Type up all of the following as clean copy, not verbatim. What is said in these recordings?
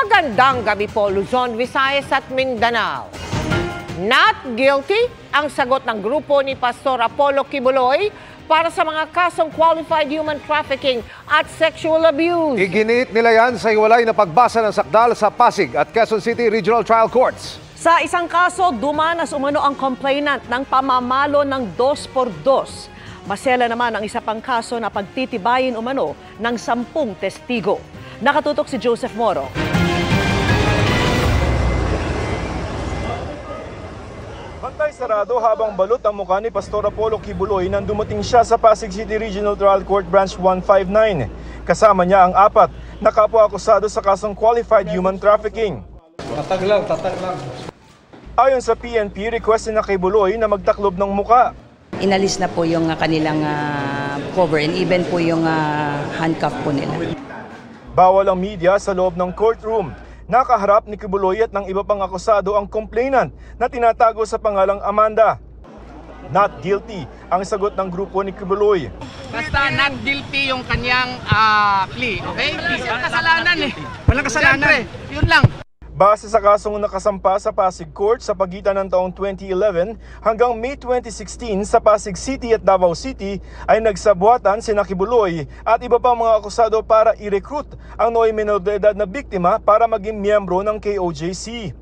Magandang gabi po, Luzon, Visayas at Mindanao. Not guilty ang sagot ng grupo ni Pastor Apollo Kibuloy para sa mga kasong qualified human trafficking at sexual abuse. Iginiit nila yan sa hiwalay na pagbasa ng sakdal sa Pasig at Quezon City Regional Trial Courts. Sa isang kaso, dumanas umano ang complainant ng pamamalo ng 2x2. Masela naman ang isa pang kaso na pagtitibayin umano ng 10 testigo. Nakatutok si Joseph Moro. Bantay sarado habang balot ang mukha ni Pastor Apollo Kibuloy nang dumating siya sa Pasig City Regional Trial Court Branch 159. Kasama niya ang 4 na kapwa-akusado sa kasong qualified human trafficking. Tatag lang. Ayon sa PNP, request na Kibuloy na magtaklob ng muka. Inalis na po yung kanilang cover and even po yung handcuff po nila. Bawal ang media sa loob ng courtroom. Nakaharap ni Kibuloy at ng iba pang akusado ang complainant na tinatago sa pangalang Amanda. Not guilty ang sagot ng grupo ni Kibuloy. Basta not guilty yung kanyang plea, okay? Walang kasalanan eh. Walang kasalanan. Siyempre, yun lang. Base sa kasong nakasampa sa Pasig Court sa pagitan ng taong 2011 hanggang May 2016 sa Pasig City at Davao City ay nagsabuatan sina Kibuloy at iba pang mga akusado para i-recruit ang noy menor de edad na biktima para maging miyembro ng KOJC.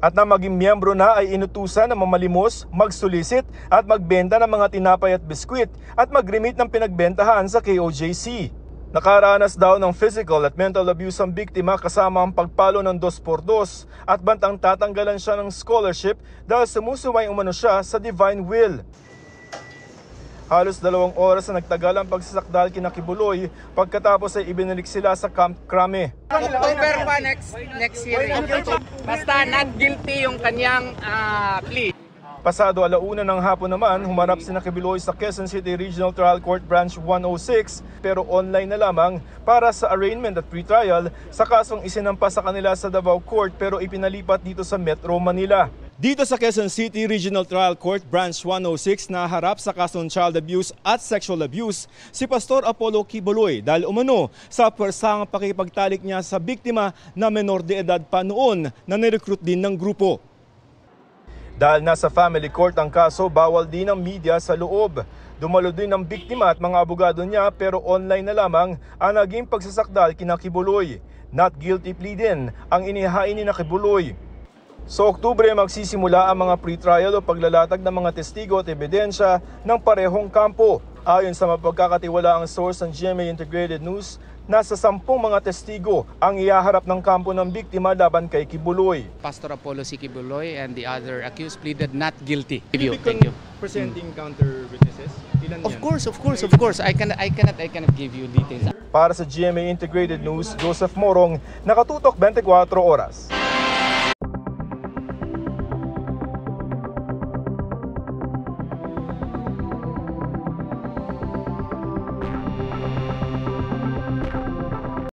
At na maging miyembro na ay inutusan na mamalimos, magsulisit at magbenta ng mga tinapay at biskwit at mag-remit ng pinagbentahan sa KOJC. Nakaranas daw ng physical at mental abuse ang biktima kasama ang pagpalo ng 2x2 at bantang tatanggalan siya ng scholarship dahil sumusuway umano siya sa divine will. Halos 2 oras na nagtagal ang pagsasakdal kina Kibuloy pagkatapos ay ibinalik sila sa Camp Crame. October pa next year. Basta not guilty yung kanyang plea. Pasado 1:00 ng hapon naman, humarap sina Kibuloy sa Quezon City Regional Trial Court Branch 106 pero online na lamang para sa arraignment at pretrial sa kasong isinampa sa kanila sa Davao Court pero ipinalipat dito sa Metro Manila. Dito sa Quezon City Regional Trial Court Branch 106 na harap sa kasong child abuse at sexual abuse si Pastor Apollo Kibuloy dahil umano sa persang pakipagtalik niya sa biktima na menor de edad pa noon na nirecruit din ng grupo. Dahil nasa family court ang kaso, bawal din ang media sa loob. Dumalo din ang biktima at mga abogado niya pero online na lamang ang naging pagsasakdal kina Kibuloy. Not guilty plea din ang inihain ni Kibuloy. Sa Oktubre magsisimula ang mga pre-trial o paglalatag ng mga testigo at ebidensya ng parehong kampo. Ayon sa mapagkakatiwalaang source ng GMA Integrated News, nasa 10 mga testigo ang ihaharap ng kampo ng biktima laban kay Kibuloy. Pastor Apollo C. Kibuloy and the other accused pleaded not guilty. Thank you. Presenting counter witnesses? Ilan Of course. I cannot give you details. Para sa GMA Integrated News, Joseph Morong, nakatutok 24 oras.